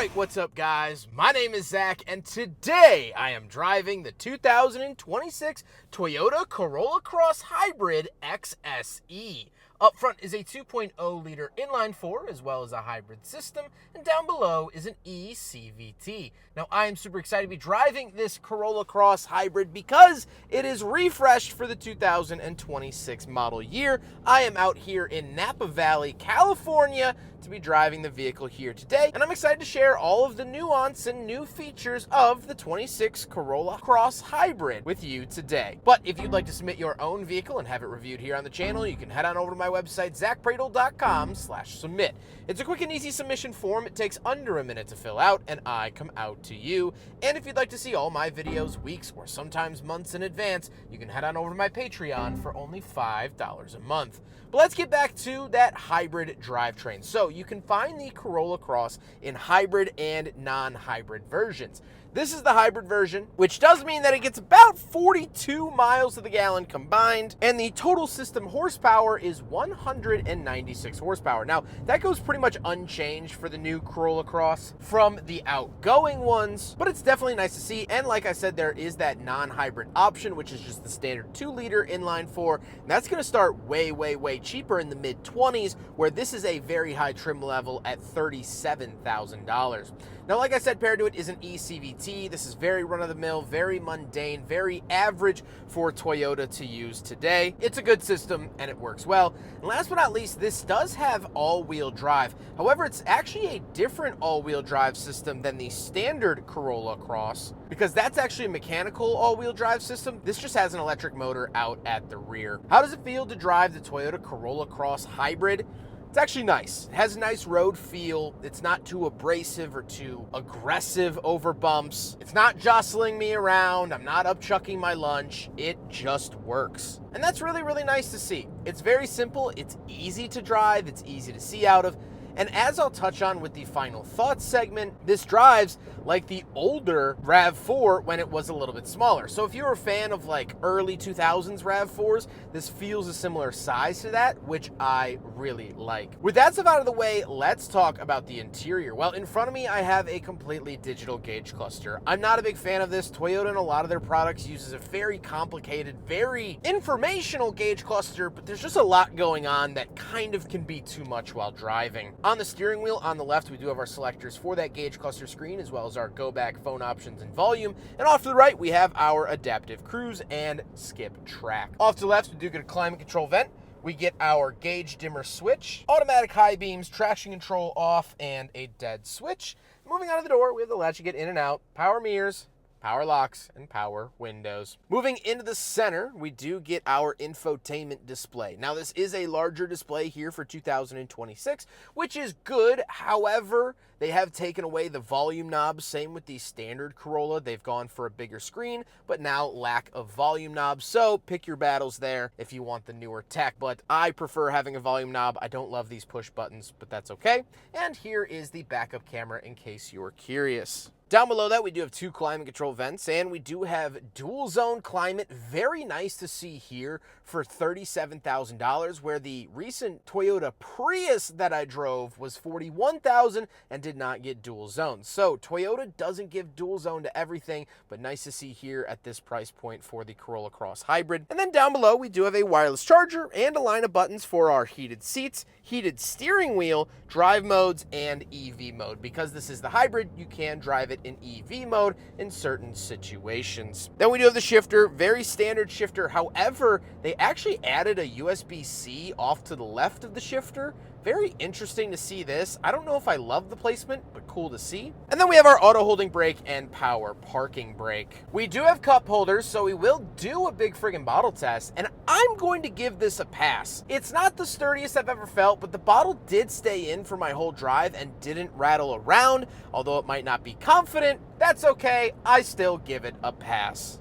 Alright, what's up guys? My name is Zach, and today I am driving the 2026 Toyota Corolla Cross Hybrid XSE. Up front is a 2.0 liter inline-4 as well as a hybrid system, and down below is an eCVT. Now I am super excited to be driving this Corolla Cross Hybrid because it is refreshed for the 2026 model year. I am out here in Napa Valley, California to be driving the vehicle here today, and I'm excited to share all of the nuance and new features of the 26 Corolla Cross Hybrid with you today. But if you'd like to submit your own vehicle and have it reviewed here on the channel, you can head on over to my website, zackpradel.com/submit. It's a quick and easy submission form. It takes under a minute to fill out, and I come out to you. And if you'd like to see all my videos weeks or sometimes months in advance, you can head on over to my Patreon for only $5 a month. But let's get back to that hybrid drivetrain. So you can find the Corolla Cross in hybrid and non-hybrid versions. This is the hybrid version, which does mean that it gets about 42 miles to the gallon combined, and the total system horsepower is 196 horsepower. Now, that goes pretty much unchanged for the new Corolla Cross from the outgoing ones, but it's definitely nice to see. And like I said, there is that non-hybrid option, which is just the standard 2-liter inline-4, and that's going to start way cheaper in the mid-20s, where this is a very high trim level at $37,000. Now, like I said, paired to it is an eCVT. This is very run-of-the-mill, very mundane, very average for Toyota to use today. It's a good system, and it works well. And last but not least, this does have all-wheel drive. However, it's actually a different all-wheel drive system than the standard Corolla Cross, because that's actually a mechanical all-wheel drive system. This just has an electric motor out at the rear. How does it feel to drive the Toyota Corolla Cross Hybrid? It's actually nice. It has a nice road feel. It's not too abrasive or too aggressive over bumps. It's not jostling me around. I'm not upchucking my lunch. It just works. And that's really nice to see. It's very simple. It's easy to drive. It's easy to see out of. And as I'll touch on with the final thoughts segment, this drives like the older RAV4 when it was a little bit smaller. So if you're a fan of like early 2000s RAV4s, this feels a similar size to that, which I really like. With that stuff out of the way, let's talk about the interior. Well, in front of me, I have a completely digital gauge cluster. I'm not a big fan of this. Toyota and a lot of their products uses a very complicated, very informational gauge cluster, but there's just a lot going on that kind of can be too much while driving. On the steering wheel, on the left, we do have our selectors for that gauge cluster screen, as well as our go-back phone options and volume. And off to the right, we have our adaptive cruise and skip track. Off to the left, we do get a climate control vent. We get our gauge dimmer switch, automatic high beams, traction control off, and a dead switch. Moving out of the door, we have the latch to get in and out, power mirrors, power locks, and power windows. Moving into the center, we do get our infotainment display. Now, this is a larger display here for 2026, which is good. However, they have taken away the volume knob. Same with the standard Corolla. They've gone for a bigger screen, but now lack of volume knobs. So pick your battles there if you want the newer tech. But I prefer having a volume knob. I don't love these push buttons, but that's okay. And here is the backup camera in case you're curious. Down below that, we do have 2 climate control vents, and we do have dual zone climate. Very nice to see here for $37,000, where the recent Toyota Prius that I drove was $41,000 and did not get dual zone. So Toyota doesn't give dual zone to everything, but nice to see here at this price point for the Corolla Cross Hybrid. And then down below, we do have a wireless charger and a line of buttons for our heated seats, heated steering wheel, drive modes, and EV mode. Because this is the hybrid, you can drive it in EV mode in certain situations. Then we do have the shifter, very standard shifter. However, they actually added a USB-C off to the left of the shifter. Very interesting to see this. I don't know if I love the placement, but cool to see. And then we have our auto holding brake and power parking brake. We do have cup holders, so we will do a big friggin' bottle test, and I'm going to give this a pass. It's not the sturdiest I've ever felt, but the bottle did stay in for my whole drive and didn't rattle around. Although it might not be confident, that's okay. I still give it a pass.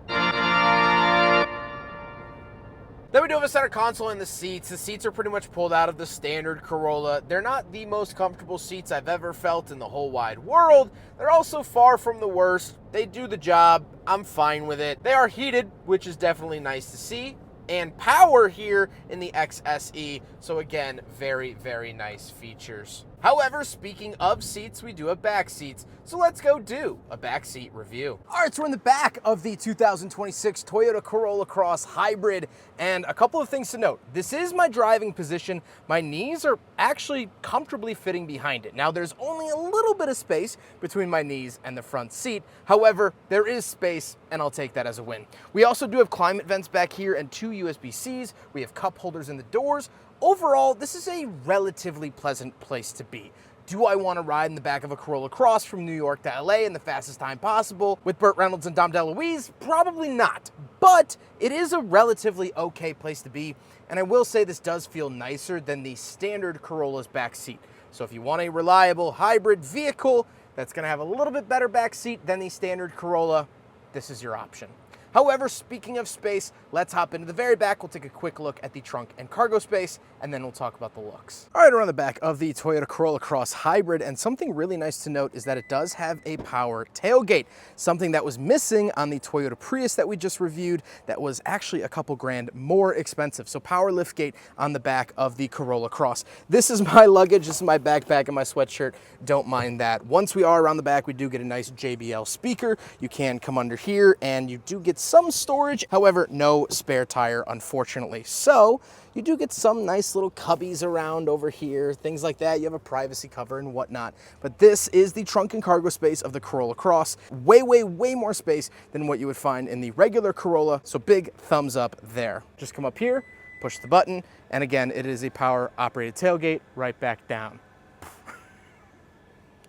Then we do have a center console in the seats. The seats are pretty much pulled out of the standard Corolla. They're not the most comfortable seats I've ever felt in the whole wide world. They're also far from the worst. They do the job. I'm fine with it. They are heated, which is definitely nice to see. and power here in the XSE. So again, very, very nice features. However, speaking of seats, we do have back seats. So let's go do a back seat review. All right, so we're in the back of the 2026 Toyota Corolla Cross Hybrid, and a couple of things to note. This is my driving position. My knees are actually comfortably fitting behind it. Now, there's only a little bit of space between my knees and the front seat. However, there is space, and I'll take that as a win. We also do have climate vents back here and 2 USB-Cs. We have cup holders in the doors. Overall, this is a relatively pleasant place to be. Do I want to ride in the back of a Corolla Cross from New York to LA in the fastest time possible with Burt Reynolds and Dom DeLuise? Probably not, but it is a relatively okay place to be, and I will say this does feel nicer than the standard Corolla's back seat. So if you want a reliable hybrid vehicle that's going to have a little bit better back seat than the standard Corolla, this is your option. However, speaking of space, let's hop into the very back. We'll take a quick look at the trunk and cargo space, and then we'll talk about the looks. All right, we're on the back of the Toyota Corolla Cross Hybrid, and something really nice to note is that it does have a power tailgate, something that was missing on the Toyota Prius that we just reviewed that was actually a couple grand more expensive. So power liftgate on the back of the Corolla Cross. This is my luggage, this is my backpack and my sweatshirt. Don't mind that. Once we are around the back, we do get a nice JBL speaker. You can come under here, and you do get some storage, however, no spare tire, unfortunately. So you do get some nice little cubbies around over here, things like that. You have a privacy cover and whatnot. But this is the trunk and cargo space of the Corolla Cross. Way, way, way more space than what you would find in the regular Corolla. So big thumbs up there. Just come up here, push the button, and again, it is a power operated tailgate right back down.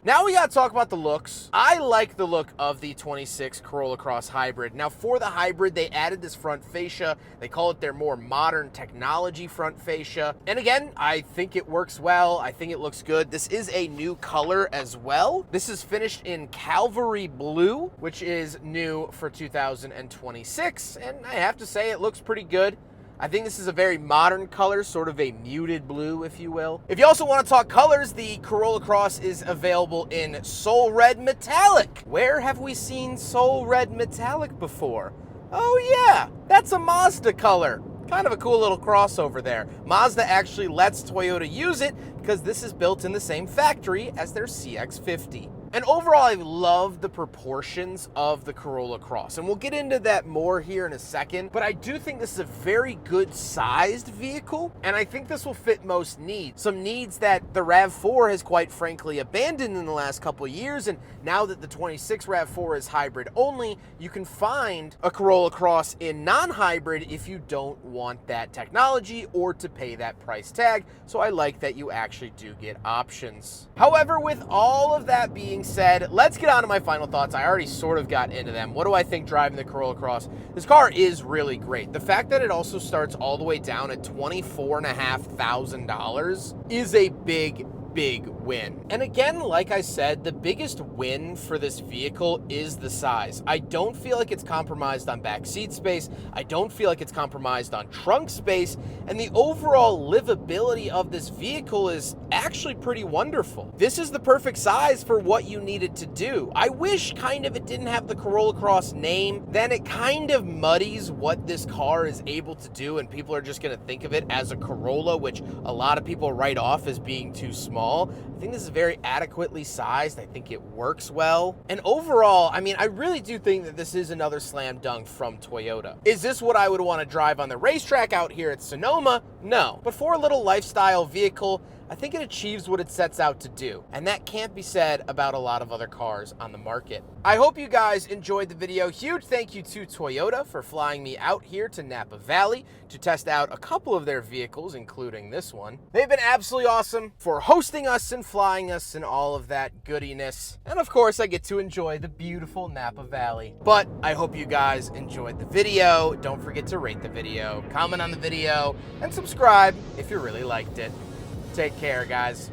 Now we gotta talk about the looks. I like the look of the 26 Corolla Cross Hybrid. Now for the Hybrid, they added this front fascia. They call it their more modern technology front fascia. And again, I think it works well. I think it looks good. This is a new color as well. This is finished in Cavalry Blue, which is new for 2026. And I have to say, it looks pretty good. I think this is a very modern color, sort of a muted blue, if you will. If you also want to talk colors, the Corolla Cross is available in Soul Red Metallic. Where have we seen Soul Red Metallic before? Oh yeah, that's a Mazda color. Kind of a cool little crossover there. Mazda actually lets Toyota use it because this is built in the same factory as their CX-50. And overall, I love the proportions of the Corolla Cross. And we'll get into that more here in a second. But I do think this is a very good sized vehicle. And I think this will fit most needs. Some needs that the RAV4 has quite frankly abandoned in the last couple of years. And now that the 26 RAV4 is hybrid only, you can find a Corolla Cross in non-hybrid if you don't want that technology or to pay that price tag. So I like that you actually do get options. However, with all of that being said, let's get on to my final thoughts. I already sort of got into them. What do I think driving the Corolla Cross? This car is really great. The fact that it also starts all the way down at $24,500 is a big win. And again, like I said, the biggest win for this vehicle is the size. I don't feel like it's compromised on back seat space. I don't feel like it's compromised on trunk space. And the overall livability of this vehicle is actually pretty wonderful. This is the perfect size for what you needed to do. I wish kind of it didn't have the Corolla Cross name. Then it kind of muddies what this car is able to do, and people are just going to think of it as a Corolla, which a lot of people write off as being too small. I think this is very adequately sized. I think it works well. And overall, I mean, I really do think that this is another slam dunk from Toyota. Is this what I would want to drive on the racetrack out here at Sonoma? No. But for a little lifestyle vehicle, I think it achieves what it sets out to do. And that can't be said about a lot of other cars on the market. I hope you guys enjoyed the video. Huge thank you to Toyota for flying me out here to Napa Valley to test out a couple of their vehicles, including this one. They've been absolutely awesome for hosting us and flying us and all of that goodiness. And of course, I get to enjoy the beautiful Napa Valley. But I hope you guys enjoyed the video. Don't forget to rate the video, comment on the video, and subscribe if you really liked it. Take care, guys.